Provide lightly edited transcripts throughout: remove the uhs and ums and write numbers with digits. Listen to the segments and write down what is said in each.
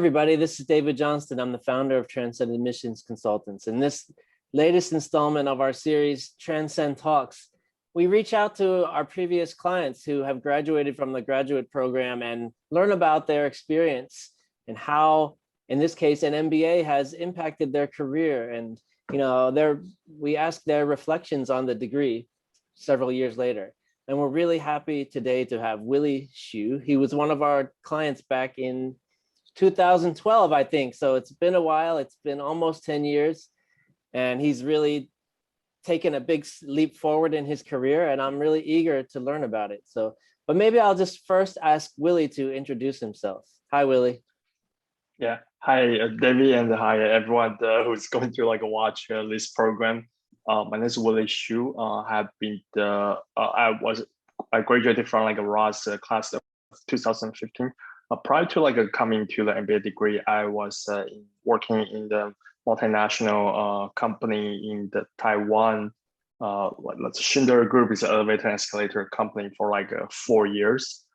everybody. This is David Johnston. I'm the founder of Transcend Admissions Consultants. In this latest installment of our series, Transcend Talks, we reach out to our previous clients who have graduated from the graduate program and learn about their experience and how, in this case, an MBA has impacted their career. And we ask their reflections on the degree several years later. And we're really happy today to have Willy Xu. He was one of our clients back in 2012, I think. So it's been a while. It's been almost 10 years. And he's really taken a big leap forward in his career. And I'm really eager to learn about it. But maybe I'll just first ask Willy to introduce himself. Hi, Willy. Yeah. Hi, David, and hi, everyone who's going to watch this program. My name is Willy Xu. I graduated from a Ross class of 2015. Prior to coming to the MBA degree, I was working in the multinational company in the Taiwan. Schindler Group is an elevator and escalator company for 4 years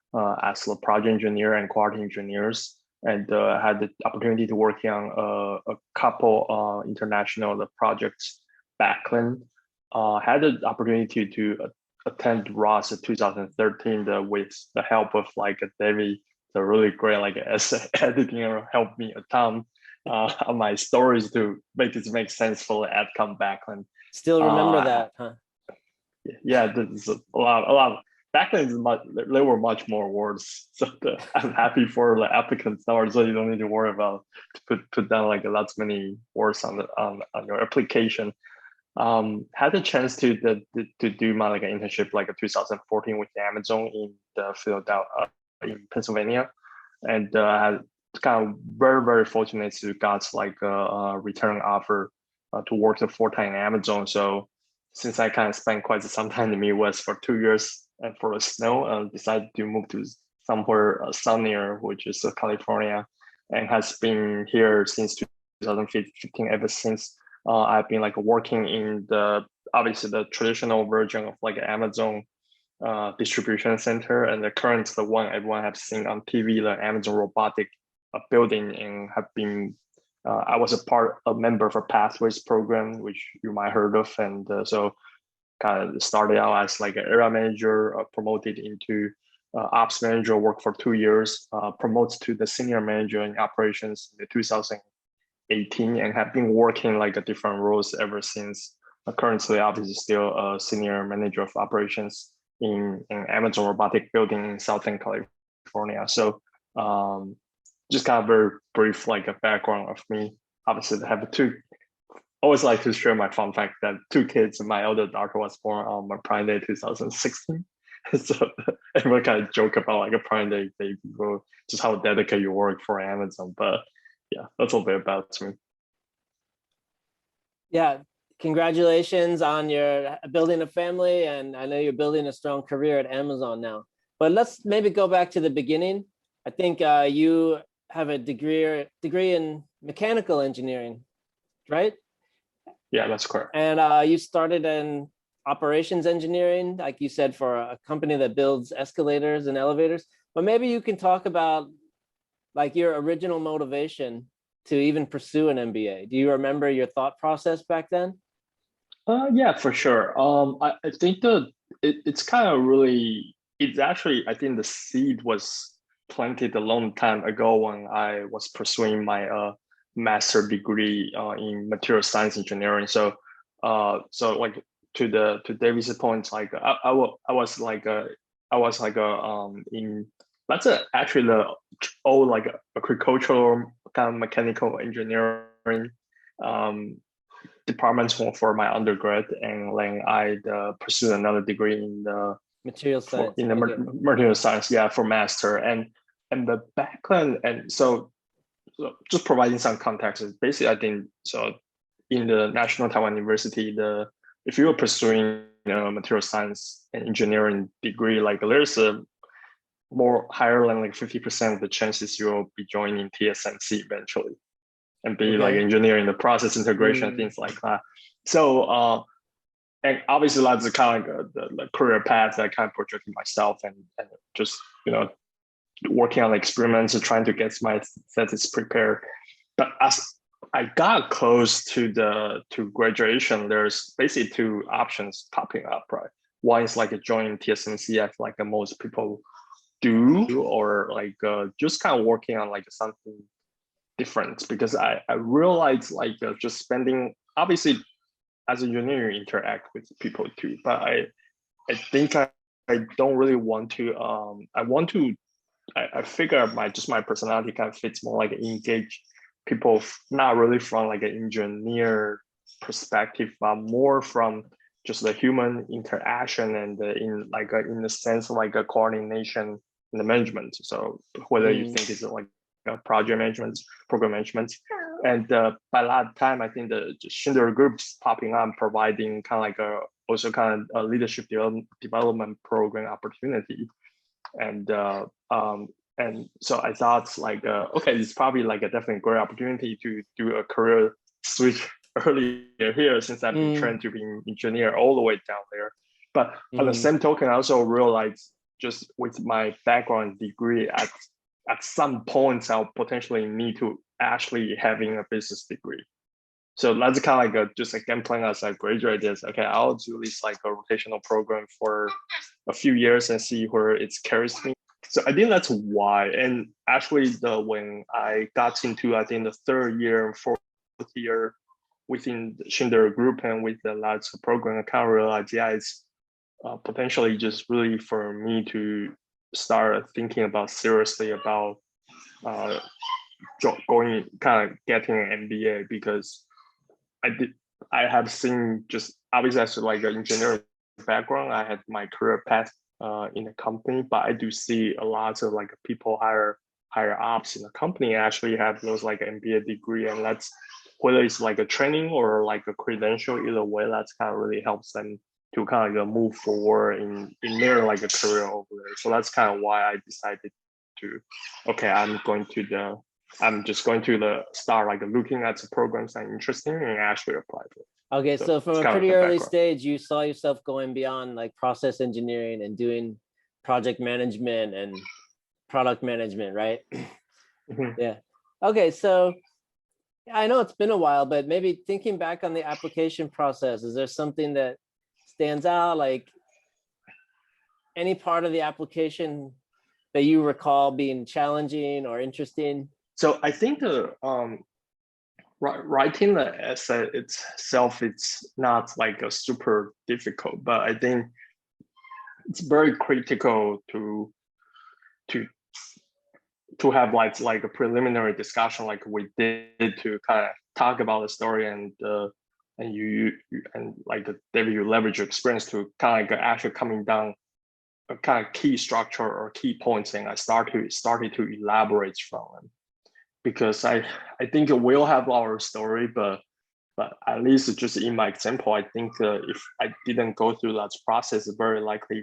as a project engineer and quality engineers. And I had the opportunity to work on a couple international projects back then. Had the opportunity to attend Ross in 2013 with the help of David. So really great essay editing helped me a ton on my stories to make sense for the outcome back then. Still remember that, huh? Yeah, there's a lot. Back then, there were much more words. So I'm happy for the applicants now, so you don't need to worry about to put down lots many words on your application. Had the chance to do my internship 2014 with Amazon in the Philadelphia in Pennsylvania, and I had kind of very fortunate to got a return offer to work full time in Amazon. So since I kind of spent quite some time in the Midwest for 2 years and for the snow, decided to move to somewhere sunnier, which is California, and has been here since 2015. Ever since I've been working in obviously the traditional version of Amazon distribution center, and the current one everyone have seen on TV, the Amazon robotic building, and have been I was a member for Pathways program, which you might heard of, and so kind of started out as an area manager, promoted into ops manager, worked for 2 years, promoted to the senior manager in operations in 2018, and have been working different roles ever since. Currently, obviously, still a senior manager of operations in Amazon robotic building in Southern California. So just kind of very brief a background of me. Obviously, I have always like to share my fun fact that 2 kids. My elder daughter was born on my Prime Day 2016. So everyone kind of joke about a Prime Day baby, just how dedicated you work for Amazon. But yeah, that's a little bit about me. Yeah. Congratulations on your building a family, and I know you're building a strong career at Amazon now. But let's maybe go back to the beginning. I think you have a degree in mechanical engineering, right? Yeah, that's correct. And you started in operations engineering, like you said, for a company that builds escalators and elevators. But maybe you can talk about your original motivation to even pursue an MBA. Do you remember your thought process back then? Yeah, for sure. I think it's kind of really, it's actually, I think the seed was planted a long time ago when I was pursuing my master degree in material science engineering. So to David's point, I was in, that's actually the old agricultural kind of mechanical engineering departments for my undergrad, and then I pursued another degree in the material science. Material science, yeah, for master. And the background, and so just providing some context is basically, I think, so in the National Taiwan University, if you are pursuing material science and engineering degree, there's a more higher than 50% of the chances you'll be joining TSMC eventually, and be engineering the process integration, things like that. So and obviously that's kind of the career path that I kind of projected myself, and just working on experiments and trying to get my thesis prepared. But as I got close to graduation, there's basically two options popping up, right? One is like joining TSMC, like most people do, or like just kind of working on like something different, because I realized like just spending, obviously as a engineer you interact with people too, but I think I don't really want to I figure my personality kind of fits more like engage people, not really from like an engineer perspective, but more from just the human interaction and in the sense of like a coordination in the management. So whether you think it's like project management, program management, and by that time I think the Schindler groups popping up, providing kind of like also kind of a leadership development program opportunity. And so I thought like, okay, it's probably like a definitely great opportunity to do a career switch earlier here, since I've been trained to be an engineer all the way down there. But on the same token, I also realized just with my background degree, at some points I'll potentially need to actually having a business degree. So that's kind of like just a game plan as I graduate is, okay, I'll do this like a rotational program for a few years and see where it carries me. So I think that's why. And actually when I got into, I think the third year and fourth year within the Schindler group and with the large program, I kind of realized, yeah, it's potentially just really for me to start thinking about seriously about going kind of getting an MBA, because I have seen, just obviously as like an engineering background, I had my career path in the company, but I do see a lot of like people higher ups in the company actually have those like MBA degree, and that's whether it's like a training or like a credential, either way, that's kind of really helps them to kind of move forward in their like a career over there. So that's kind of why I decided to, okay, I'm just going to start like looking at the programs that are interesting and actually apply for it. Okay, so from a pretty early stage, you saw yourself going beyond like process engineering and doing project management and product management, right? Yeah. Okay, so I know it's been a while, but maybe thinking back on the application process, is there something that stands out, like any part of the application that you recall being challenging or interesting? So I think the writing the essay itself, it's not like a super difficult, but I think it's very critical to have like a preliminary discussion like we did, to kind of talk about the story, and you like David, you leverage your experience to kind of like actually coming down a kind of key structure or key points, and I started to elaborate from them. Because I think we'll have our story, but at least just in my example, I think if I didn't go through that process, it's very likely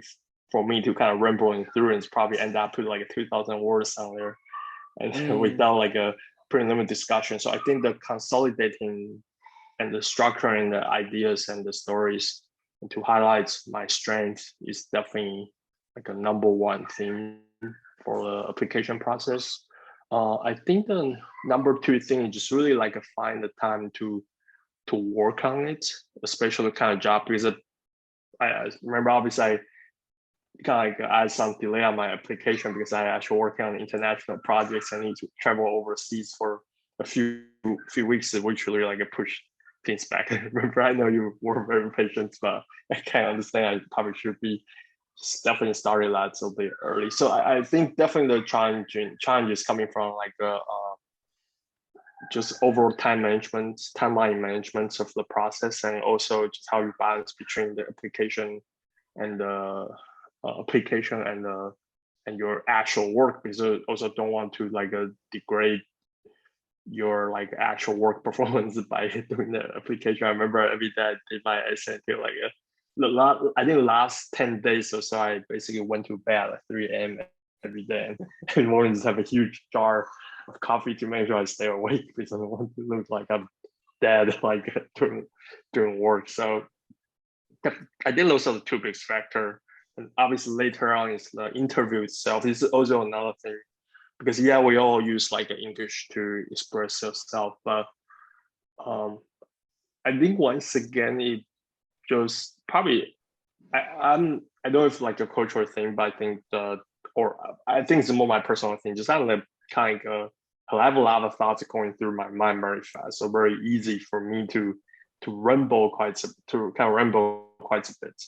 for me to kind of rambling through and probably end up to like 2,000 words on there, and without like a preliminary discussion. So I think the consolidating and the structuring the ideas and the stories and to highlight my strength is definitely like a number one thing for the application process. I think the number two thing is just really like find the time to work on it, especially the kind of job, because I remember obviously I kind of like had some delay on my application because I actually working on international projects. I need to travel overseas for a few weeks, which really like push things back. Remember, I know you were very patient, but I can't understand. I probably should be definitely started that a bit early. So I think definitely the challenge is coming from like just overall timeline management of the process, and also just how you balance between the application and the and your actual work, because you also don't want to like degrade your like actual work performance by doing the application. I remember every day I did my essay until like I think the last 10 days or so, I basically went to bed at 3 a.m. every day, and in the morning just have a huge jar of coffee to make sure I stay awake, because I don't want to look like I'm dead like during work. So I think those are the two big factors. And obviously later on is the interview itself. This is also another thing, because yeah, we all use like English to express yourself, but I think once again it just probably I don't know if like a cultural thing, but I think it's more my personal thing. Just kind of kind of I have a lot of thoughts going through my mind very fast, so very easy for me to ramble quite a bit,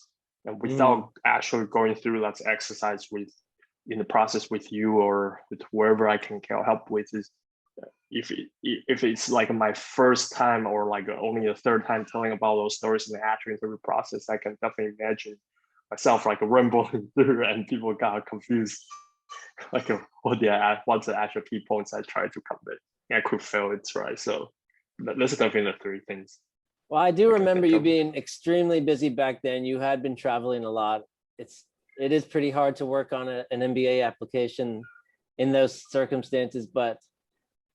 and without actually going through that exercise with in the process with you or with whoever I can help with is if it's like my first time or like only a third time telling about those stories in the actual interview process, I can definitely imagine myself like rambling through and people got confused like what's the actual key points I tried to convey. I could fail it, right? So that's definitely the three things. Well, I do remember you being extremely busy back then. You had been traveling a lot. It is pretty hard to work on an MBA application in those circumstances, but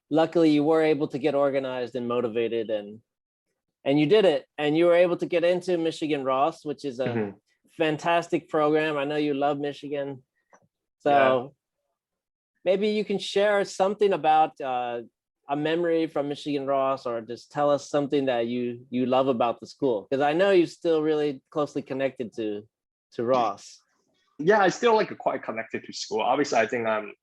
luckily you were able to get organized and motivated, and you did it, and you were able to get into Michigan Ross, which is a fantastic program. I know you love Michigan, so maybe you can share something about a memory from Michigan Ross, or just tell us something that you love about the school, because I know you're still really closely connected to Ross. Yeah, I still like quite connected to school. Obviously, I think I'm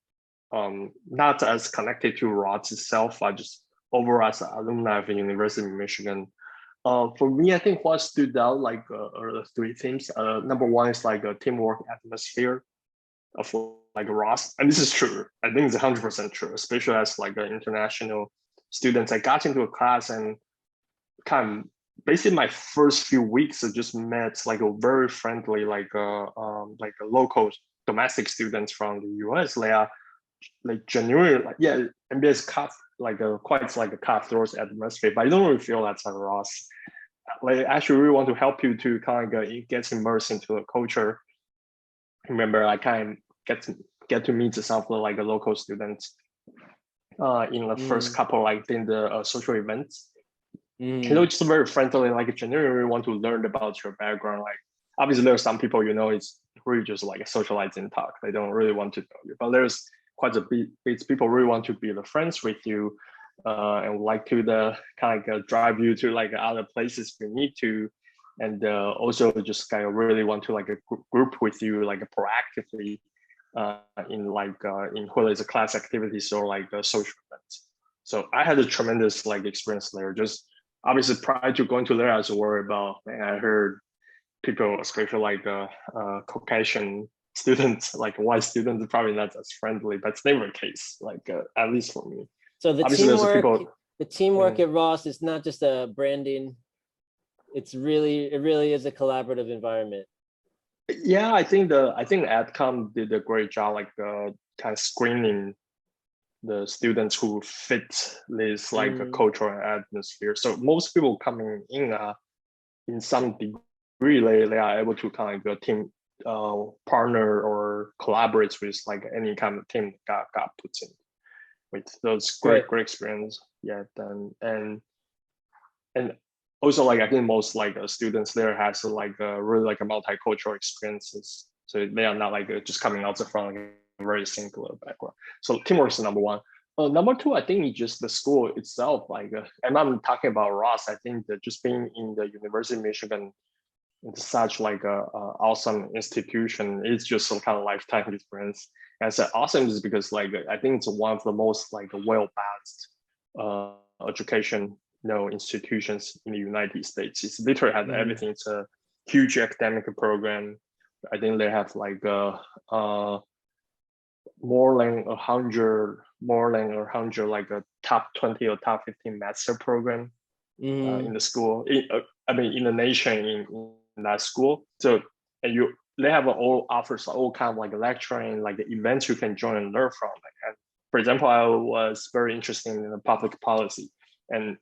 not as connected to Ross itself. I just overall as an alumni of the University of Michigan. For me, I think what stood out like are the three things. Number one is like a teamwork atmosphere of like Ross, and this is true. I think it's 100% true, especially as like an international students. I got into a class and kind of basically my first few weeks I just met like a very friendly like a local domestic students from the US. They are like genuinely like MBA's cut like a quite like a cutthroat atmosphere, but I don't really feel that's at Ross. Like actually really want to help you to kind of get immersed into the culture. Remember, I kind of get to meet some of the like the local students in the first couple like in the social events. You know, just very friendly, like genuinely want to learn about your background. Like obviously there are some people, you know, it's really just like a socializing talk. They don't really want to know you, but there's quite a bit people really want to be the friends with you and like to the kind of drive you to like other places you need to, and also just kind of really want to like a group with you like proactively in whether it's a class activities or like social events. So I had a tremendous like experience there. Just obviously prior to going to there, I was worried about, man, I heard people, especially like Caucasian students, like white students, are probably not as friendly, but it's never the case, like at least for me. So the obviously teamwork at Ross is not just a branding. It really is a collaborative environment. Yeah, I think AdCom did a great job, like kind of screening the students who fit this like a cultural atmosphere. So most people coming in some degree, they are able to kind of like team partner or collaborate with like any kind of team got put in with those great experience. Yeah, and also like I think most like students there has like really like a multicultural experiences, so they are not like just coming out from like a very singular background. So teamwork is number one. Number two, I think it's just the school itself. Like, and I'm talking about Ross. I think that just being in the University of Michigan, it's such like a awesome institution. It's just some kind of lifetime experience. And I said awesome is because like I think it's one of the most like well balanced education institutions in the United States. It's literally has everything. It's a huge academic program. I think they have like more than 100 like a top 20 or top 15 master program in the school. In the nation in that school. So and they have all offers all kind of like lecturing, like events you can join and learn from. And for example, I was very interested in the public policy, and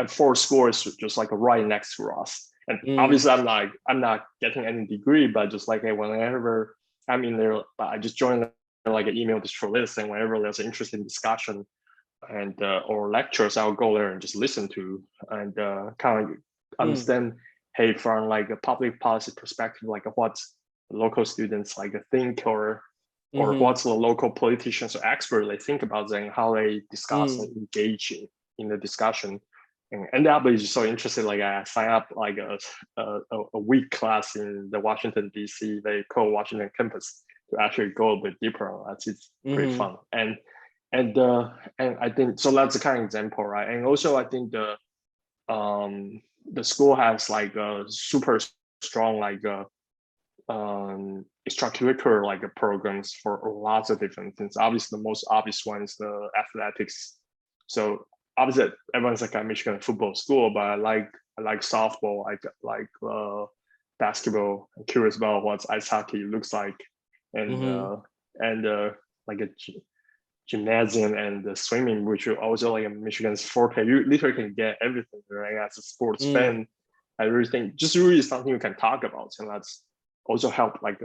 Ford School is just like right next to us. And obviously I'm not getting any degree, but just like whenever I'm in there, I just join like an email distro list, and whenever there's an interesting discussion and or lectures, I'll go there and just listen to and kind of understand, hey, from like a public policy perspective, like local students like think, or Mhm. what's the local politicians or experts they think about and how they discuss and Mm. engage in the discussion. And ended up is so interested. Like I signed up like a week class in the Washington D.C. They call Washington campus to actually go a bit deeper on that. It's pretty Mhm. fun. And I think so. That's a kind of example, right? And also I think the school has like a super strong like extracurricular like programs for lots of different things. Obviously, the most obvious one is the athletics. So obviously, everyone's like a Michigan football school, but I like softball, basketball. I'm curious about what ice hockey looks like, and Mhm. like a gymnasium and the swimming, which are also like a Michigan's forte. You literally can get everything, right? As a sports Mm. fan, I really think just really something you can talk about, and that's also help like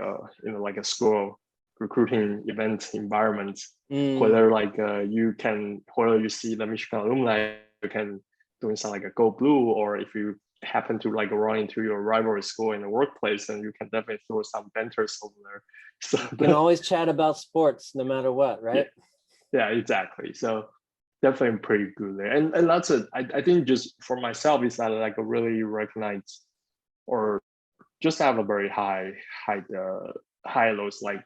like a school recruiting event environment. Mm. Whether like whether you see the Michigan alumni, you can doing something like a go blue, or if you happen to like run into your rivalry school in the workplace, then you can definitely throw some banters over there. So You can always chat about sports no matter what, yeah, right? yeah, exactly. So definitely pretty good there. And that's it. I think just for myself is that like a really recognized or just have a very high those like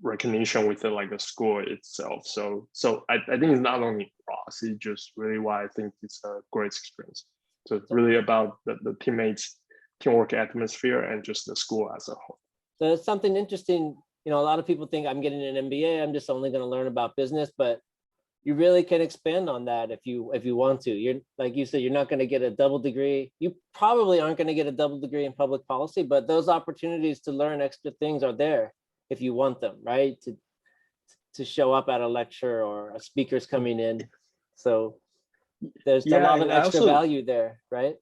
recognition within like a school itself. So I think it's not only Ross, it's just really why I think it's a great experience. So it's So, really about the teammates, teamwork atmosphere, and just the school as a whole. so it's something interesting. A lot of people think I'm getting an MBA. I'm just only going to learn about business, but you really can expand on that if you want to. You're like you said, you're not going to get a double degree. You probably aren't going to get a double degree in public policy, but those opportunities to learn extra things are there if you want them, right? To show up at a lecture or a speaker's coming in. So there's a Yeah, lot of and I extra also value there, right?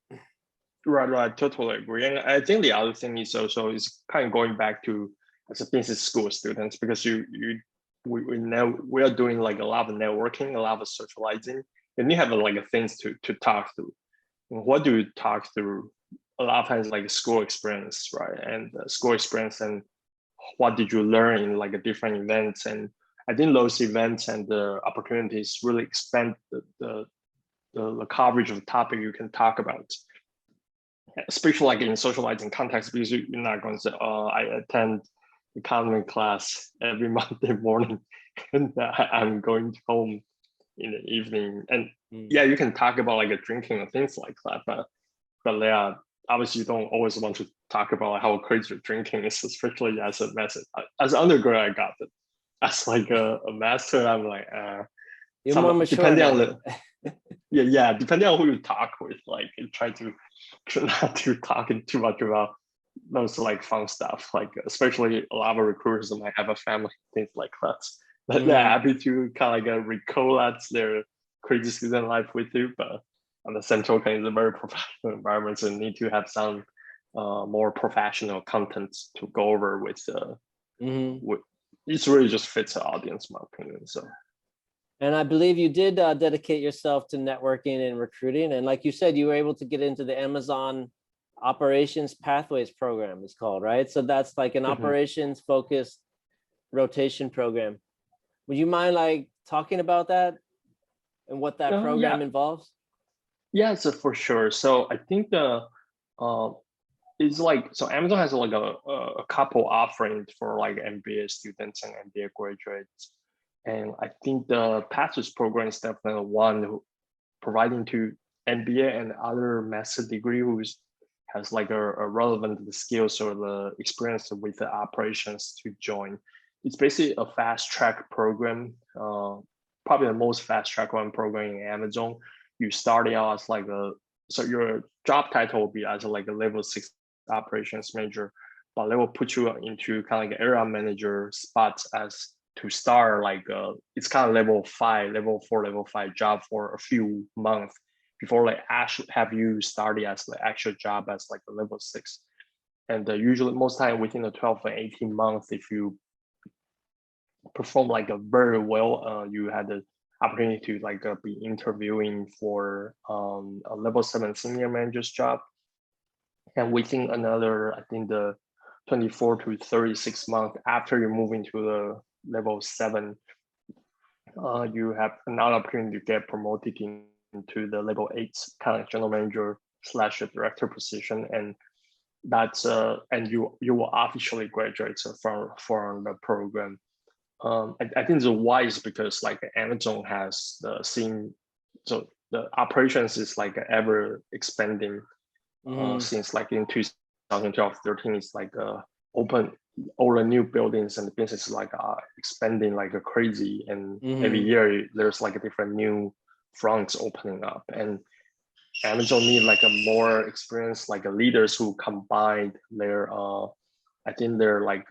right, totally agree. And I think the other thing is also is kind of going back to as a business school students because we are doing like a lot of networking, a lot of socializing, and you have like a things to talk through. And what do you talk through? A lot of times like school experience, right? And school experience and what did you learn in like a different events? And I think those events and the opportunities really expand the coverage of the topic you can talk about, especially like in socializing context, because you're not going to say, "Oh, I attend economy class every Monday morning, and I'm going home in the evening." And Mm. yeah, you can talk about like a drinking and things like that, but yeah, obviously you don't always want to talk about how crazy your drinking is, especially as a master. As an undergrad, I got it. As like a master, I'm like, You're more mature depending on now. the yeah, depending on who you talk with, like you try to not to talking too much about those like fun stuff, like especially a lot of recruiters might have a family, things like that. But they're Mm. happy to kind of like recall that's their crazy student life with you, but on the same token, it's a very professional environment, so you need to have some more professional content to go over Mm-hmm. with. It's really just fits the audience, in my opinion. So And I believe you did dedicate yourself to networking and recruiting. And like you said, you were able to get into the Amazon Operations Pathways program, it's called, right? So that's like an mhm. operations focused rotation program. Would you mind like talking about that and what that Yeah, program involves? yeah, so for sure. So I think uh, it's like so Amazon has like a couple offerings for like MBA students and MBA graduates, and I think the Pathways program is definitely one who providing to MBA and other master degree who's has like a relevant skills or the experience with the operations to join. It's basically a fast track program, probably the most fast track one program in Amazon. You starting out as like so your job title will be as like a level 6 operations manager, but they will put you into kind of like area manager spots as to start like it's kind of level 5, level 4, level 5 job for a few months before like actually have you started as the actual job as like a level 6. And usually most time within the 12 and 18 months, if you perform like a very well, you had the opportunity to like be interviewing for a level 7 senior manager's job. And within another, I think the 24 to 36 months after you move into the level 7, you have another opportunity to get promoted into the level 8 kind of general manager / director position, and that's and you will officially graduate from the program. I think the why is because like Amazon has the same, so the operations is like ever expanding since like in 2012, 13, it's like open all the new buildings and the business like expanding like a crazy, and every year there's like a different new fronts opening up, and Amazon need like a more experienced like leaders who combine their I think they're like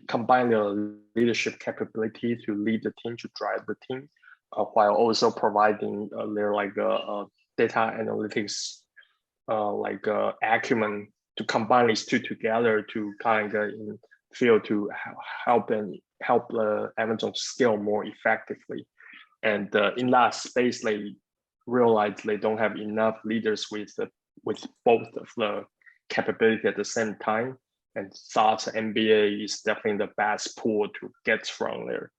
combine their leadership capability to lead the team, to drive the team, while also providing their like data analytics acumen to combine these two together to kind of feel to help Amazon scale more effectively. And in that space, they realize they don't have enough leaders with both of the capability at the same time, and thought MBA is definitely the best pool to get from there.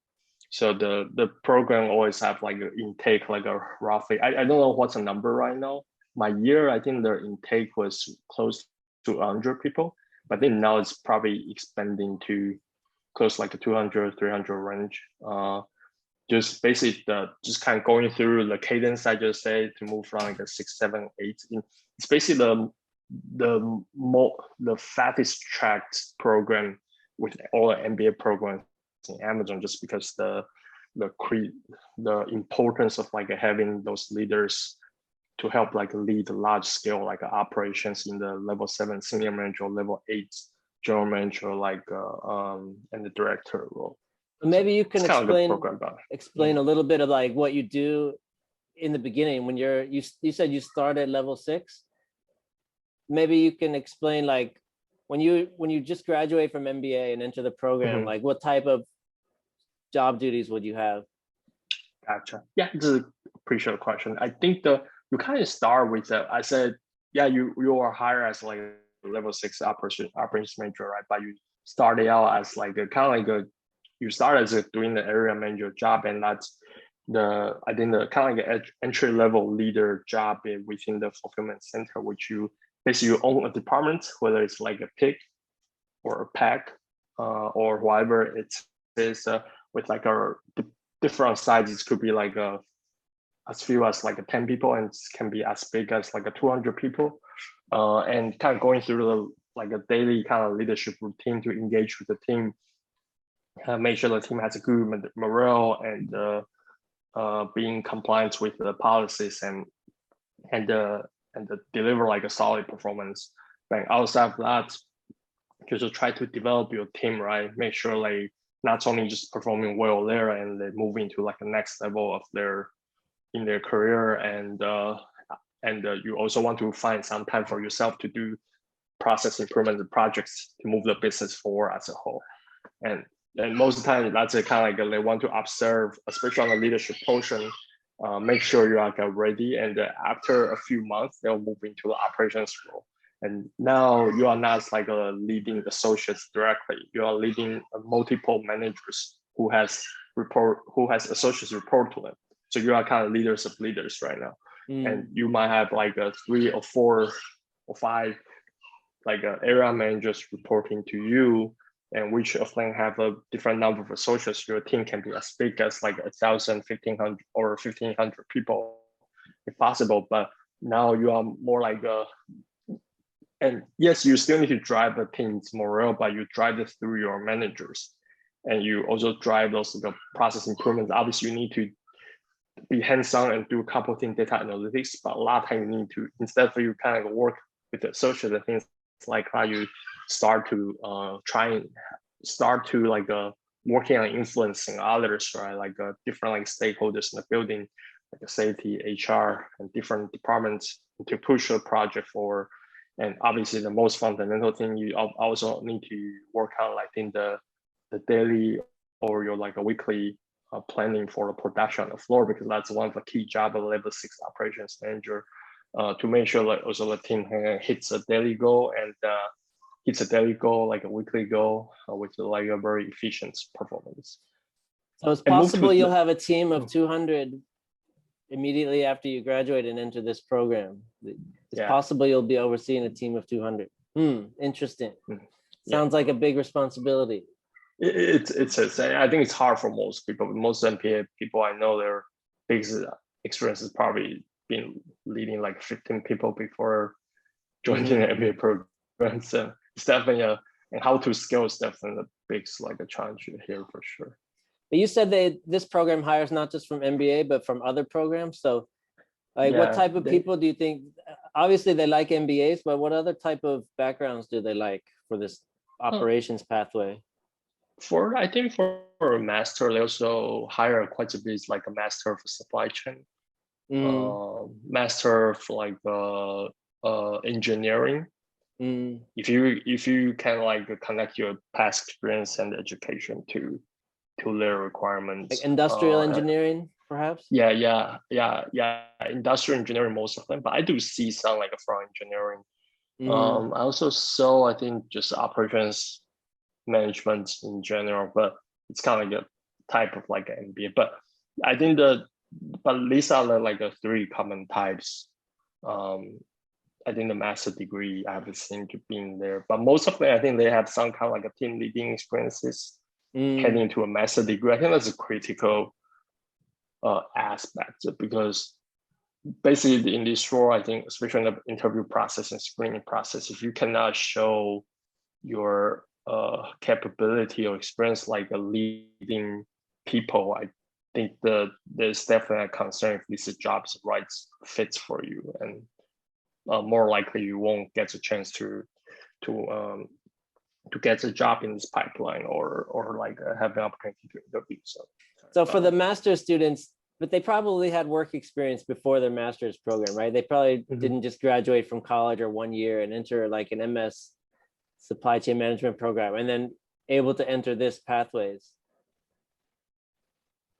So the program always have like an intake like a roughly, I don't know what's the number right now. My year, I think their intake was close to 100 people, but I think now it's probably expanding to close like a 200, 300 range. Just basically just kind of going through the cadence I just said to move from like a 6, 7, 8. It's basically the fastest tracked program with all the MBA programs in Amazon, just because the importance of like having those leaders to help like lead large scale like operations in the level 7 senior manager, level 8 general manager, like and the director role. Maybe you can explain a little bit of like what you do in the beginning when you said you start at level 6. Maybe you can explain like when you just graduate from MBA and enter the program, like what type of job duties would you have? Gotcha. Yeah, this is a appreciate question. I think you kind of start with I said, yeah, you are hired as like a level 6 operations manager, right? But you started out as like a kind of like you start as doing the area manager job, and that's I think the kind of like entry level leader job within the fulfillment center, which you basically you own a department, whether it's like a pick or a pack or whatever it is, with like a different sizes. Could be like as few as like 10 people, and can be as big as like 200 people, and kind of going through like a daily kind of leadership routine to engage with the team, make sure the team has a good morale, and being compliant with the policies, and deliver like a solid performance. Like outside of that, just try to develop your team, right? Make sure like not only just performing well there, and they move into like the next level of their career, and you also want to find some time for yourself to do process improvement projects to move the business forward as a whole. And most of the time, that's a kind of like they want to observe, especially on the leadership portion, make sure you're like ready. And after a few months, they'll move into the operations role. And now you are not like leading associates directly. You are leading multiple managers who has associates report to them. So you are kind of leaders of leaders right now. And you might have like 3 or 4 or 5 like area managers reporting to you, and which of them have a different number of associates. Your team can be as big as like 1,000, 1,500, or 1,500 people if possible. But now you are more like and yes, you still need to drive the team's morale, but you drive it through your managers, and you also drive those process improvements. Obviously, you need to be hands-on and do a couple of things, data analytics, but a lot of time you need to, instead of you kind of work with the associates and things like how you start to working on influencing others, right? Like different like stakeholders in the building, like safety, HR, and different departments to push the project forward. And obviously the most fundamental thing you also need to work on like in the daily or your like a weekly planning for the production on the floor, because that's one of the key job of level 6 operations manager, to make sure that also the team hits a daily goal, hits a daily goal, like a weekly goal, which is like a very efficient performance. So it's And move to possible you'll the, have a team of 200 immediately after you graduate and enter this program. It's possible you'll be overseeing a team of 200. Interesting. Sounds like a big responsibility. I think it's hard for most people. Most MBA people I know, their biggest experience is probably been leading like 15 people before joining an MBA program. So it's definitely and how to scale is definitely a big like a challenge here for sure. But you said this program hires not just from MBA, but from other programs. So like what type of people do you think, obviously they like MBAs, but what other type of backgrounds do they like for this operations pathway? I think for a master, they also hire quite a bit, like a master for supply chain, master for like engineering. If you can like connect your past experience and education to their requirements, like industrial engineering, perhaps. Yeah. Industrial engineering, most of them, but I do see some like from engineering. I also saw, I think, just operations management in general, but it's kind of like a type of like an MBA. But I think these are the like the three common types. I think the master degree I haven't seen to be in there, but most of them I think they have some kind of like a team leading experiences heading to a master degree. I think that's a critical aspect, because basically in this role, I think especially in the interview process and screening process, if you cannot show your capability or experience like a leading people, I think there's definitely a concern if this job is the right fit for you, and more likely you won't get a chance to get a job in this pipeline or like have an opportunity to interview. So for the master's students, but they probably had work experience before their master's program, right? They probably didn't just graduate from college or 1 year and enter like an MS supply chain management program and then able to enter this pathways.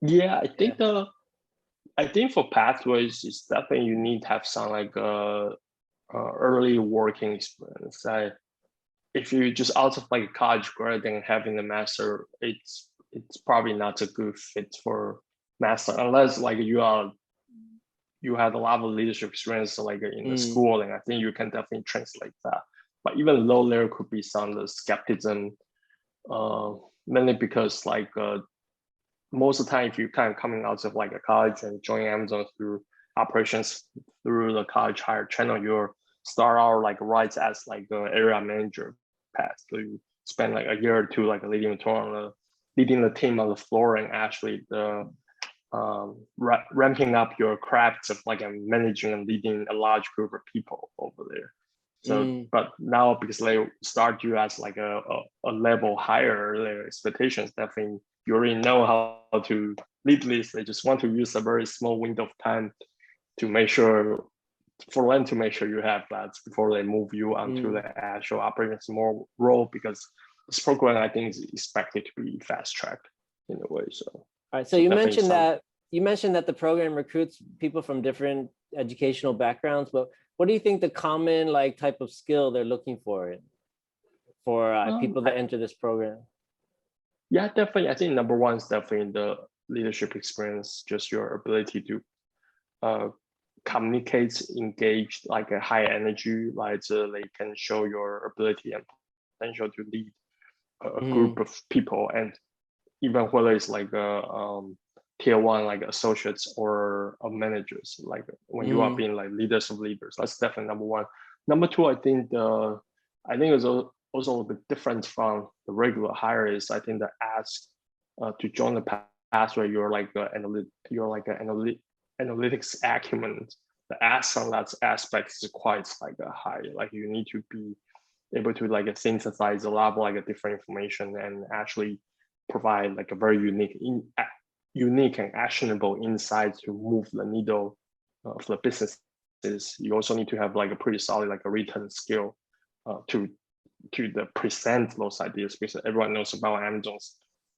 Yeah, I think for pathways, it's definitely you need to have some like early working experience. If you just out of like college grad and having a master, it's probably not a good fit for master, unless like you had a lot of leadership experience like in the school, and I think you can definitely translate that. But even though there could be some skepticism, mainly because like most of the time, if you kind of coming out of like a college and join Amazon through operations through the college hire channel, you start out like right as like an area manager path. So you spend like a year or two like leading the team on the floor, and actually ramping up your craft of like managing and leading a large group of people over there. So, but now because they start you as like a level higher, their expectations definitely you already know how to lead this. They just want to use a very small window of time to make sure you have that before they move you onto the actual operations more role, because this program I think is expected to be fast tracked in a way. So, all right. So you mentioned that the program recruits people from different educational backgrounds, but what do you think the common like type of skill they're looking for people that enter this program? Yeah, definitely. I think number one is definitely the leadership experience, just your ability to communicate, engage, like a high energy, like they can show your ability and potential to lead a group of people, and even whether it's like a tier one, like associates or managers, like when you are being like leaders of leaders, that's definitely number one. Number two, I think it's also a bit different from the regular hire is I think the ask to join the pathway, you're like an analytics acumen. The ask on that aspect is quite like a high. Like you need to be able to like synthesize a lot of like different information and actually provide like a very unique and actionable insights to move the needle for the businesses. You also need to have like a pretty solid like a written skill to present those ideas, because everyone knows about Amazon's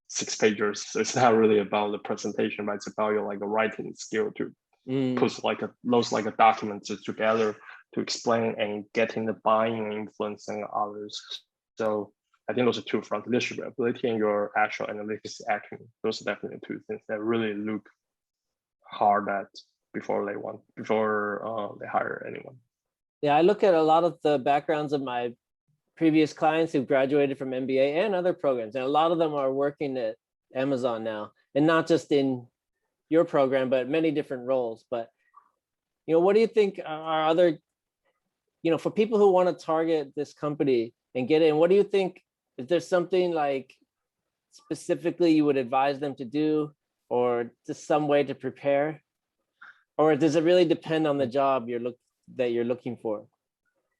6 pagers. So it's not really about the presentation, but it's about your like a writing skill to put like those like a documents together to explain and getting the buying and influencing others. So I think those are two fronts: leadership ability and your actual analytics acumen. Those are definitely two things that really look hard at before they hire anyone. Yeah, I look at a lot of the backgrounds of my previous clients who've graduated from MBA and other programs, and a lot of them are working at Amazon now, and not just in your program, but many different roles. But what do you think are other, for people who want to target this company and get in, what do you think? Is there something like specifically you would advise them to do, or just some way to prepare, or does it really depend on the job that you're looking for?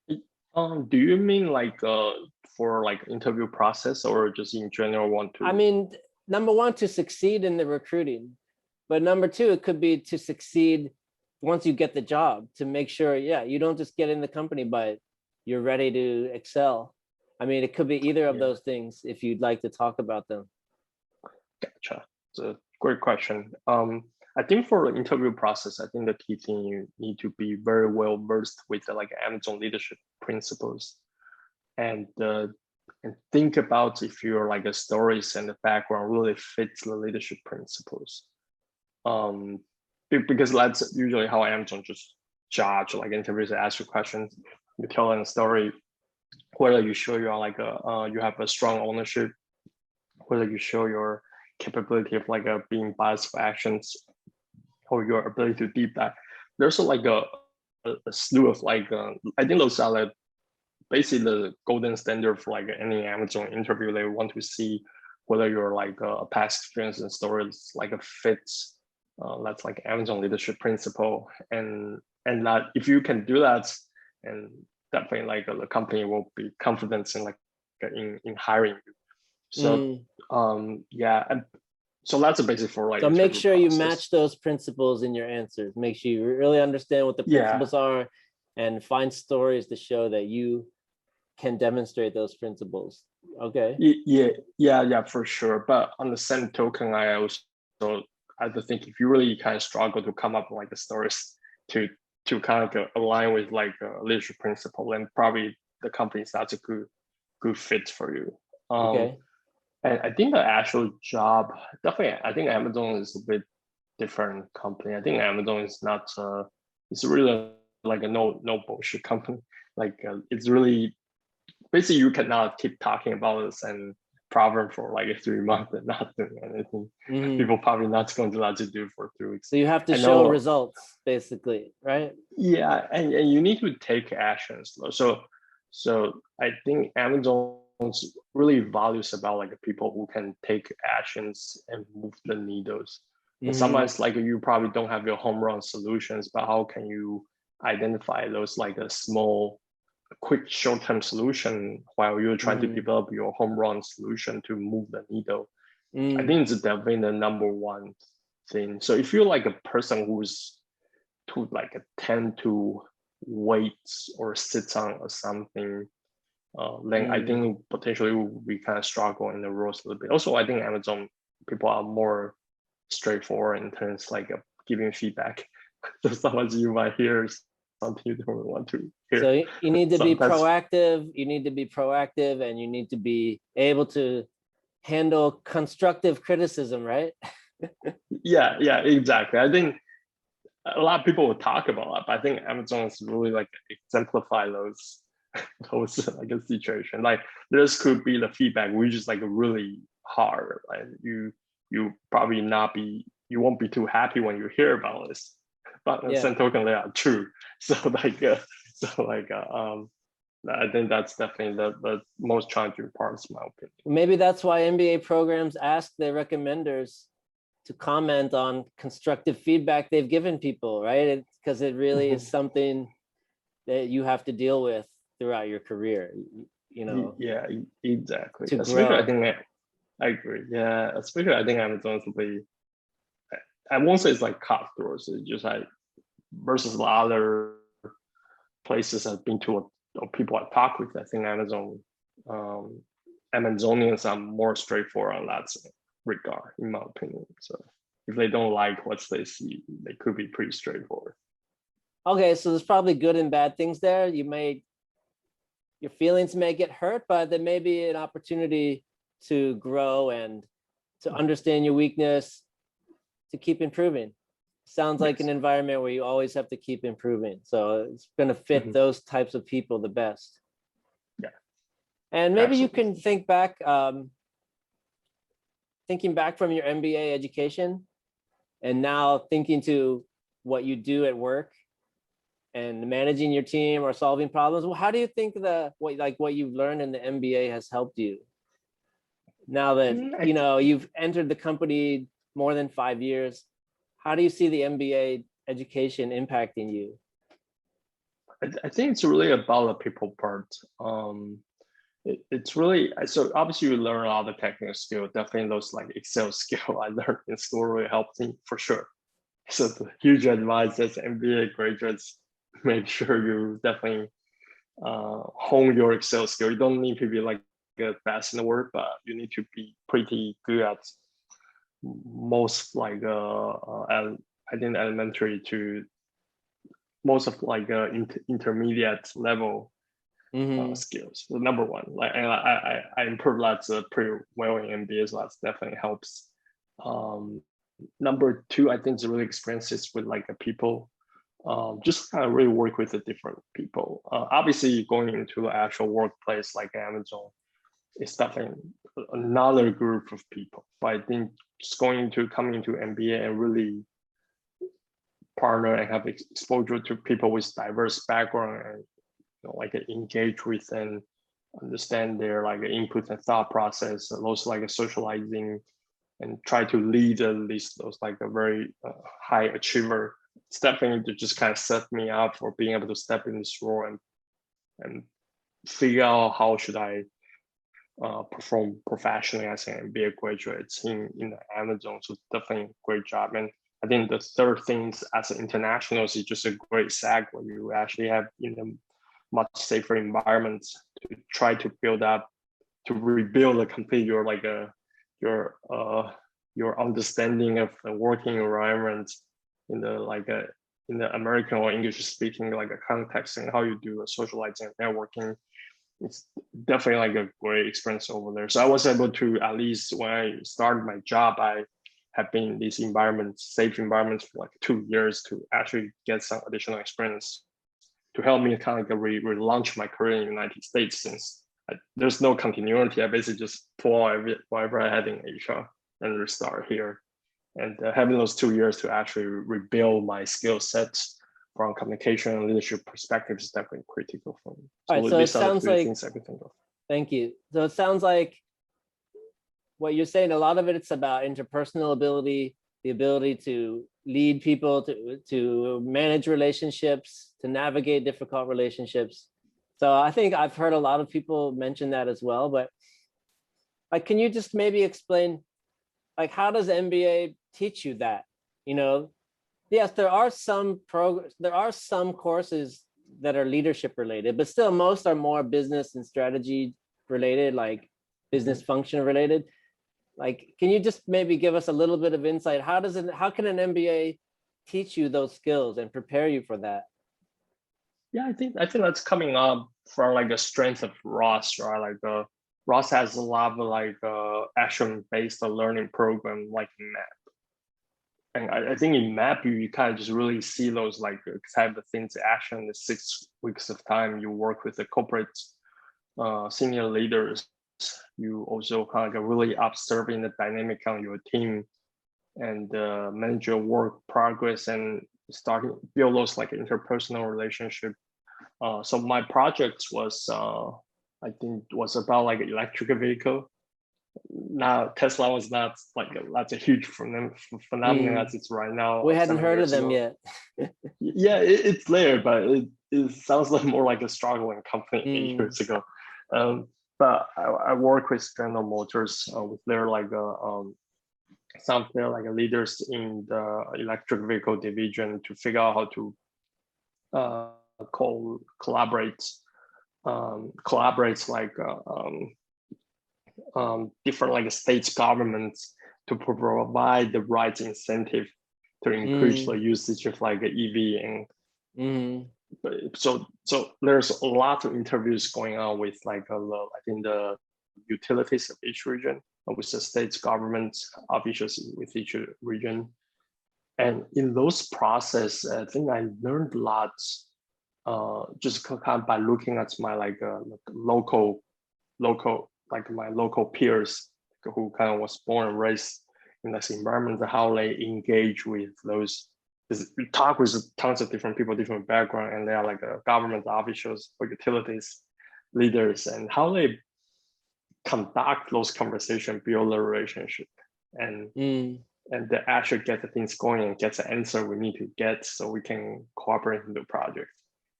Do you mean like for like interview process, or just in general want to? I mean, number one, to succeed in the recruiting, but number two, it could be to succeed once you get the job, to make sure, you don't just get in the company, but you're ready to excel. I mean, it could be either of those things if you'd like to talk about them. Gotcha. It's a great question. I think for the interview process, I think the key thing, you need to be very well versed with like Amazon leadership principles, and think about if your like a stories and the background really fits the leadership principles. Because that's usually how Amazon just judge like interviews, ask you questions, you tell them a story, whether you show you are like you have a strong ownership, whether you show your capability of like being biased for actions, or your ability to deep dive. There's like a slew of like I think those are like basically the golden standard for like any Amazon interview. They want to see whether you're like a past experience and stories like a fits. That's like Amazon leadership principle, and that if you can do that, and definitely like the company will be confident in like in hiring you. So and so that's a basic for like. So make sure you match those principles in your answers. Make sure you really understand what the principles are, and find stories to show that you can demonstrate those principles. Okay. Yeah, for sure. But on the same token, I also think if you really kind of struggle to come up with like the stories to kind of align with like a leadership principle, then probably the company is not a good fit for you. Okay. And I think the actual job, definitely, I think Amazon is a bit different company. I think Amazon is not, it's really like a no bullshit company. Like it's really, basically you cannot keep talking about this and problem for like 3 months and not doing anything. People probably not going to let you do for 3 weeks. So you have to show results, basically, right? Yeah, and you need to take actions. So I think Amazon really values about like people who can take actions and move the needles. And sometimes like you probably don't have your home run solutions, but how can you identify those like a small, quick short-term solution while you're trying to develop your home run solution to move the needle? I think it's definitely the number one thing. So if you're like a person who's to like tend to wait or sit on something, then I think potentially we kind of struggle in the roles a little bit. Also, I think Amazon people are more straightforward in terms like giving feedback. So sometimes you might hear something you don't want to hear. So you need to be proactive. You need to be proactive, and you need to be able to handle constructive criticism, right? Yeah, exactly. I think a lot of people will talk about that, but I think Amazon is really like exemplify those like a situation. Like this could be the feedback which is like really hard. Like you probably you won't be too happy when you hear about this, but on the same token they are true. So I think that's definitely the most challenging parts, in my opinion. Maybe that's why MBA programs ask their recommenders to comment on constructive feedback they've given people, right? Because it really is something that you have to deal with throughout your career, Yeah, exactly. To especially grow. I think I agree. Yeah, especially I think Amazon's really, I won't say it's like cutthroat. It's just like versus a lot of other places I've been to or people I talk with. I think Amazonians are more straightforward on that regard, in my opinion. So if they don't like what they see, they could be pretty straightforward. Okay, so there's probably good and bad things there. your feelings may get hurt, but there may be an opportunity to grow and to understand your weakness, to keep improving. Sounds like an environment where you always have to keep improving. So it's going to fit those types of people the best. Yeah. And maybe you can think back, thinking back from your MBA education and now thinking to what you do at work and managing your team or solving problems. Well, how do you think what you've learned in the MBA has helped you? Now that, you know, you've entered the company more than 5 years, how do you see the MBA education impacting you? I think it's really about the people part. It's really, so obviously you learn a lot of technical skill, definitely those like Excel skill I learned in school really helped me for sure. So the huge advice as MBA graduates, make sure you definitely hone your Excel skill. You don't need to be like fast in the work, but you need to be pretty good at most like I think elementary to most of like intermediate level skills. The number one, like, and I improved that pretty well in MBA, so that definitely helps. Number two, I think is really experiences with like people. Just kind of really work with the different people. Obviously, going into the actual workplace like Amazon, it's definitely another group of people. But I think just coming into MBA and really partner and have exposure to people with diverse background and like engage with and understand their like input and thought process, and also like socializing and try to lead at least those like a very high achiever. It's definitely to just kind of set me up for being able to step in this role and figure out how should I perform professionally as an MBA graduate in Amazon. So definitely great job. And I think the third thing as an international is just a great segue where you actually have in a much safer environment to try to build up, to rebuild and complete your like your understanding of the working environment in the American or English speaking like a context and how you do a socializing and networking. It's definitely like a great experience over there. So I was able to, at least when I started my job, I have been in these environments, safe environments for like 2 years to actually get some additional experience to help me kind of like relaunch my career in the United States, since there's no continuity. I basically just pull whatever I had in HR and restart here. And having those 2 years to actually rebuild my skill sets from communication and leadership perspective is definitely critical for me. All right, so it sounds like, things I can think of. Thank you. So it sounds like what you're saying, a lot of it's about interpersonal ability, the ability to lead people, to manage relationships, to navigate difficult relationships. So I think I've heard a lot of people mention that as well, but like, can you just maybe explain, like, how does MBA teach you that? You know, yes, there are some courses that are leadership related, but still most are more business and strategy related, like business function related. Like, can you just maybe give us a little bit of insight? How can an MBA teach you those skills and prepare you for that? Yeah, I think that's coming up from like the strength of Ross, right? Like Ross has a lot of like action-based learning program like MAP. And I think in MAP, you kind of just really see those like type of things action in the 6 weeks of time you work with the corporate senior leaders. You also kind of like really observing the dynamic on your team and manage your work progress and starting build those like interpersonal relationship. So my project was I think was about like electric vehicle. Now Tesla was not like that's a huge phenomenon as it's right now. We hadn't heard of them yet. Yeah, it's there, but it sounds like more like a struggling company 8 years ago. But I work with General Motors with their like some of their like leaders in the electric vehicle division to figure out how to collaborate like different like state governments to provide the right incentive to encourage the usage of like EV and so there's a lot of interviews going on with like I think the utilities of each region, with the state government officials with each region. And in those process, I think I learned a lot just kind of by looking at my like local like my local peers who kind of was born and raised in this environment, how they engage with those. We talk with tons of different people, different background, and they are like government officials or utilities leaders, and how they conduct those conversations, build a relationship, and and they actually get the things going and get the answer we need to get so we can cooperate in the project.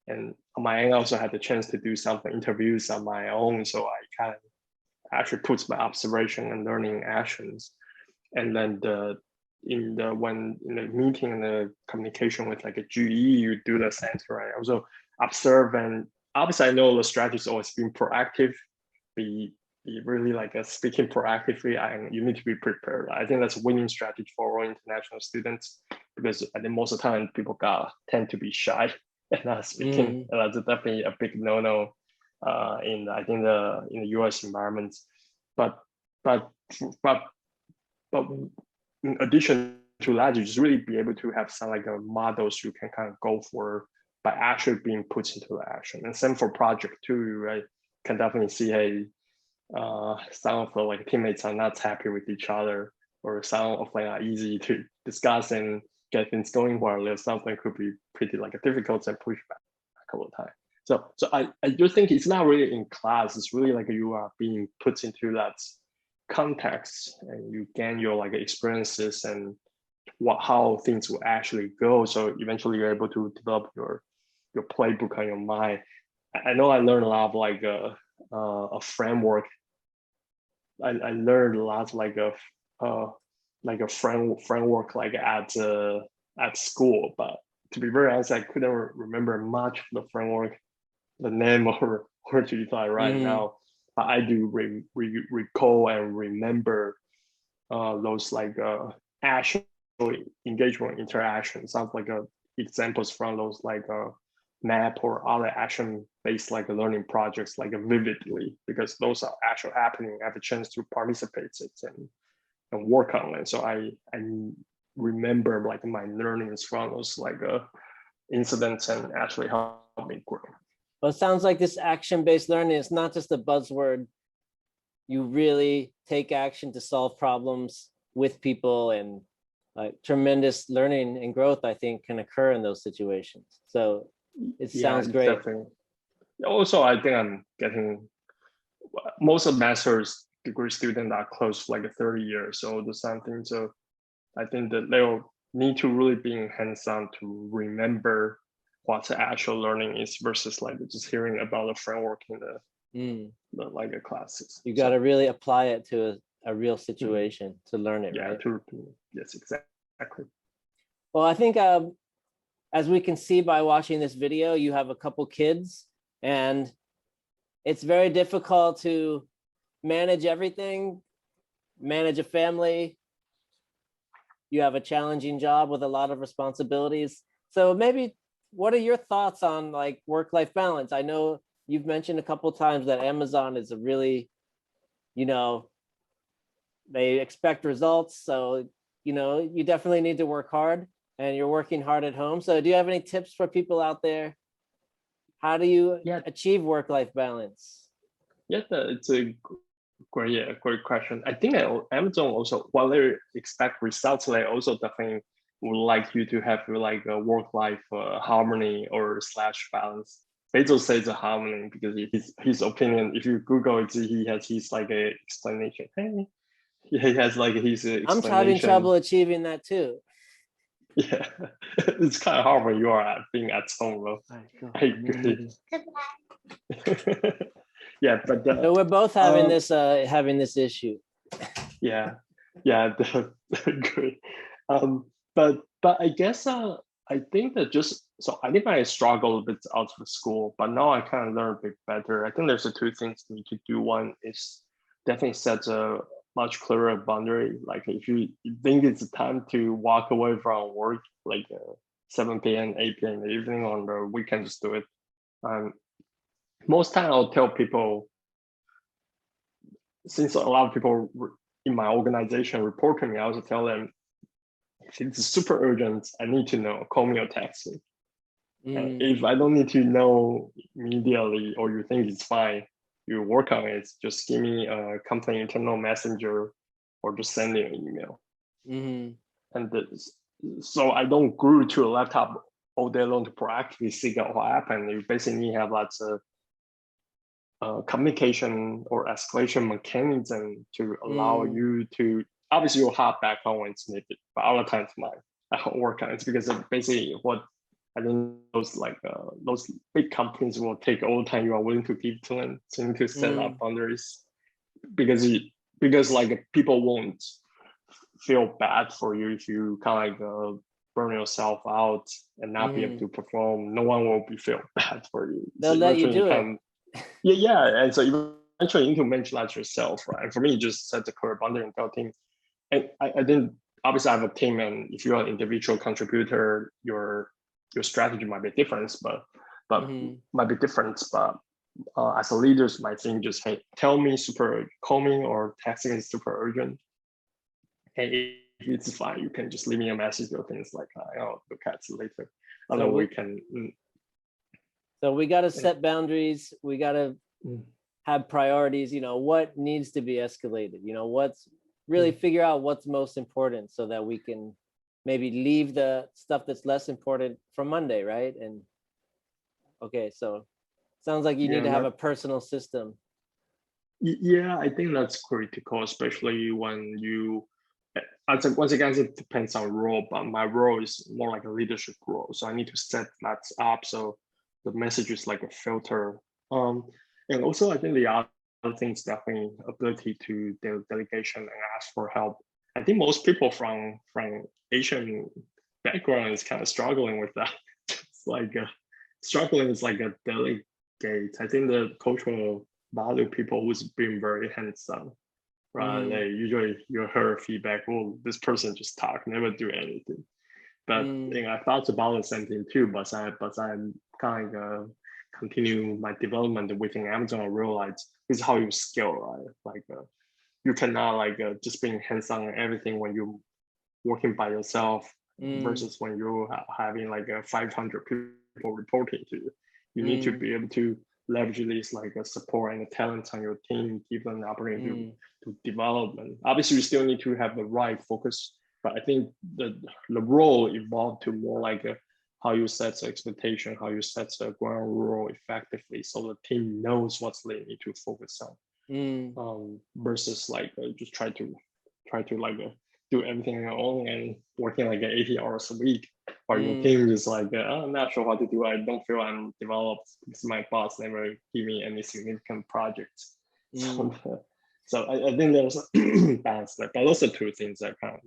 And on my end, I also had the chance to do some interviews on my own, so I kind of actually puts my observation and learning actions. And then when in the meeting and the communication with like a GE, you do the same, right? Also observe, and obviously I know the strategy is always being proactive, be really like speaking proactively, and you need to be prepared. I think that's a winning strategy for all international students, because I think most of the time people tend to be shy and not speaking. And that's definitely a big no-no in I think in the US environment. But in addition to that, you just really be able to have some like models you can kind of go for by actually being put into action. And same for project too, right? Can definitely see, hey, some of the like teammates are not happy with each other, or some of them are easy to discuss and get things going, while there's something could be pretty like difficult and push back a couple of times. So I do think it's not really in class, it's really like you are being put into that context, and you gain your like experiences and how things will actually go. So eventually you're able to develop your playbook on your mind. I know I learned a lot of like a framework. I learned a lot like a framework like at school, but to be very honest, I couldn't remember much of the framework, the name or where to apply right now. But I do recall and remember those like actual engagement interaction. Sounds like examples from those like map or other action-based like learning projects like vividly, because those are actually happening. I have a chance to participate in and work on it. So I remember like my learnings from those like incidents, and actually help me grow. Well, it sounds like this action-based learning is not just a buzzword. You really take action to solve problems with people, and tremendous learning and growth, I think, can occur in those situations. So it sounds great. Definitely. Also, I think I'm getting most of master's degree students are close to like 30 years old or something. So I think that they'll need to really be hands-on to remember what the actual learning is, versus like just hearing about the framework in the like the classes. You got to really apply it to a real situation to learn it, right? Yes, exactly. Well, I think as we can see by watching this video, you have a couple kids, and it's very difficult to manage everything, manage a family. You have a challenging job with a lot of responsibilities. So maybe what are your thoughts on like work-life balance? I know you've mentioned a couple of times that Amazon is a really, they expect results. So, you definitely need to work hard, and you're working hard at home. So do you have any tips for people out there? How do you achieve work-life balance? Yeah, it's a great question. I think Amazon also, while they expect results, they also definitely would like you to have like a work-life harmony or / balance. Bezos says a harmony because his opinion, if you Google it, he has his like a explanation. Hey, he has like his explanation. I'm having trouble achieving that too. Yeah, it's kind of hard when you are being at home, though. I agree. Yeah, but so we're both having this issue. Yeah, great. But I guess I think that I think I struggled a bit out of school, but now I kind of learn a bit better. I think there's two things you need to do. One is definitely set a much clearer boundary. Like if you think it's time to walk away from work, like 7 p.m., 8 p.m. in the evening, on the weekend, just do it. Most time I'll tell people, since a lot of people in my organization report to me, I also tell them, if it's super urgent, I need to know, call me or text me. If I don't need to know immediately, or you think it's fine, you work on it, just give me a company internal messenger or just send me an email. And so I don't glue to a laptop all day long to proactively seek out what happened. You basically have lots of communication or escalation mechanism to allow you to, obviously you'll hop back on when it's needed, but other times I don't work on it because of basically what I think those big companies will take all the time you are willing to give to them. So you need to set up boundaries because like people won't feel bad for you if you kind of like burn yourself out and not be able to perform. No one will feel bad for you. They'll let you do it. Yeah. And so eventually you need to manage that yourself, right? And for me, you just set the clear boundary and tell team. And I think obviously I have a team, and if you're an individual contributor, your strategy might be different, but might be different. But as a leader, my thing just, hey, tell me super, call me or text me super urgent. And if it's fine, you can just leave me a message or things like I'll look at it later. Although we can. So we got to set boundaries. We got to have priorities. What needs to be escalated. What's really figure out what's most important so that we can maybe leave the stuff that's less important for Monday, right? And okay, so sounds like you need to have a personal system. Yeah, I think that's critical, especially when you, once again, it depends on role, but my role is more like a leadership role. So I need to set that up so the message is like a filter. And also I think the other thing is definitely ability to do delegation and ask for help. I think most people from Asian background is kind of struggling with that. It's like struggling is like a delegate. I think the cultural value people who's been very hands-on, right? They usually you hear feedback, oh, this person just talk, never do anything. But I thought about the same thing too. But I'm kind of continue my development within Amazon. I realized this is how you scale, right? Like you cannot like just being hands-on on everything when you're working by yourself versus when you're having like 500 people reporting to you. You need to be able to leverage this like a support and the talent on your team, give them the opportunity to develop. And obviously you still need to have the right focus, but I think the role evolved to more like how you set the expectation, how you set the ground rule effectively so the team knows what they need to focus on. Versus like just try to like do everything on your own and working like 80 hours a week, or your team is like I'm not sure what to do, I don't feel I'm developed because my boss never give me any significant projects. So I think there's a balance there, but those are two things that kind of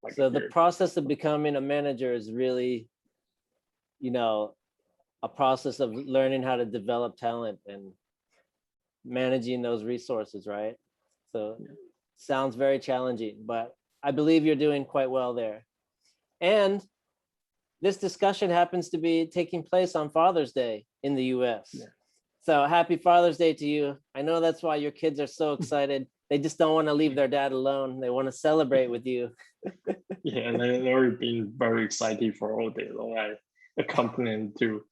like so the process of becoming a manager is really a process of learning how to develop talent and managing those resources, right? So sounds very challenging, but I believe you're doing quite well there. And this discussion happens to be taking place on Father's Day in the US. So happy Father's Day to you. I know that's why your kids are so excited. They just don't want to leave their dad alone. They want to celebrate with you. And they've been very excited for all day long. I accompany them to,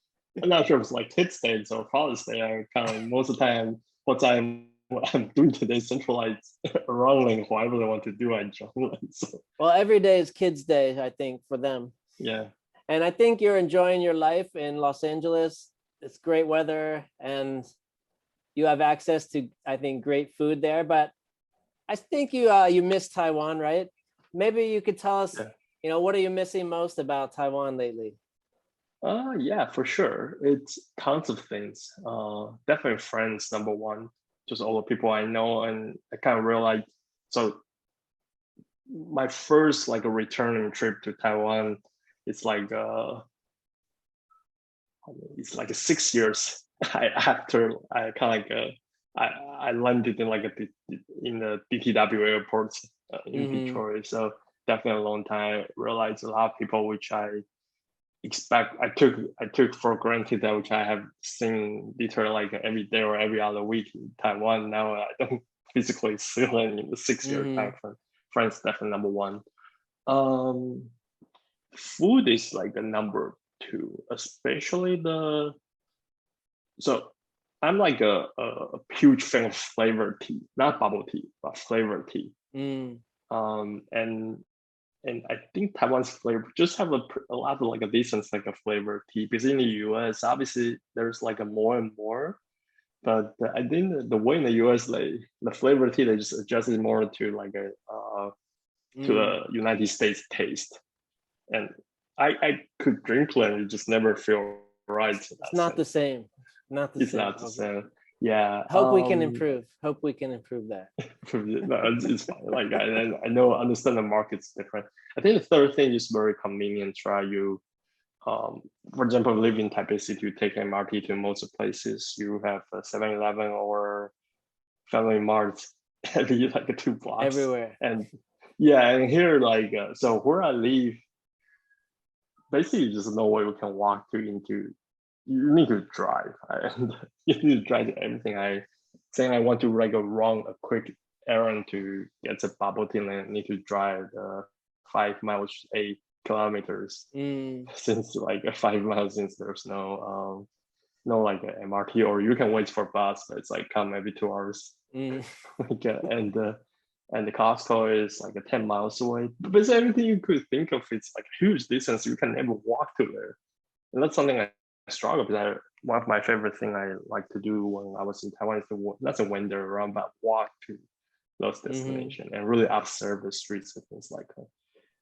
I'm not sure if it's like Kids Day or Father's Day. I kind of most of the time what I'm doing today centralized around like whatever they want to do, I join them. So. Well, every day is Kids Day, I think, for them. Yeah. And I think you're enjoying your life in Los Angeles. It's great weather and you have access to, I think, great food there. But I think you miss Taiwan, right? Maybe you could tell us, what are you missing most about Taiwan lately? Yeah, for sure. It's tons of things. Definitely friends, number one. Just all the people I know, and I kind of realized. So my first like a returning trip to Taiwan, it's like 6 years after I kind of like I landed in like in the DTW airport in Detroit. So definitely a long time. I realized a lot of people which I expect. I took for granted that which I have seen literally like every day or every other week in Taiwan. Now I don't physically see them in the 6 year Mm-hmm. time frame. France definitely number one. Food is like the number two, especially so I'm like a huge fan of flavored tea, not bubble tea, but flavored tea. Mm. And I think Taiwan's flavor just have a lot of like a decent like a flavored tea. Because in the US, obviously there's like a more and more, but I think the way in the US, like the flavored tea, they just adjusted more to like a to Mm. a United States taste. And I could drink it and it just never feel right in It's that not the sense. same. Not the It's same. not the Okay. same. Yeah. Hope we can improve. Hope we can improve that. No, it's fine. Like I know, understand the market's different. I think the third thing is very convenient. Right, you, for example, live in Taipei City, you take MRT to most places. You have a 7-Eleven or Family Mart every like 2 blocks, Everywhere. and yeah, and here like so where I live, basically just no way we can walk to into. You need to drive, and you need to drive to everything. Saying I want to like run a quick errand to get a bubble tea, and I need to drive 5 miles, 8 kilometers. Mm. Since like 5 miles, since there's no like a MRT, or you can wait for bus, but it's like come every 2 hours. Mm. Like, and the Costco is like 10 miles away. But everything you could think of, it's like huge distance. You can never walk to there, and that's something I struggle because one of my favorite thing I like to do when I was in Taiwan is not to wander around, but walk to those Mm-hmm. destinations and really observe the streets and things like that.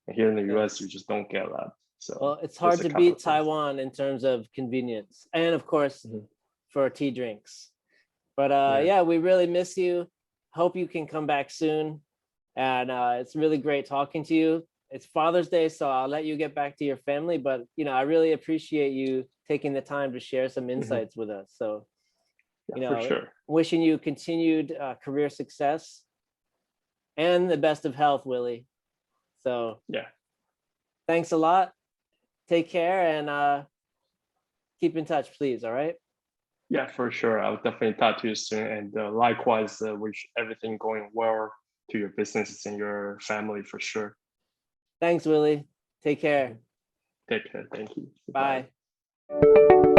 And here in the Yeah. US, you just don't get that. So Well, it's there's hard a to couple beat of things. Taiwan in terms of convenience and of course Mhm. for tea drinks. But Yeah. yeah, we really miss you. Hope you can come back soon. And it's really great talking to you. It's Father's Day, so I'll let you get back to your family. But I really appreciate you taking the time to share some Mhm. insights with us. So, Yeah, for sure. wishing you continued career success and the best of health, Willie. So, Yeah. thanks a lot. Take care and keep in touch, please. All right. Yeah, for sure. I'll definitely talk to you soon. And likewise, wish everything going well to your businesses and your family for sure. Thanks, Willie. Take care. Take care. Thank you. Bye. Bye.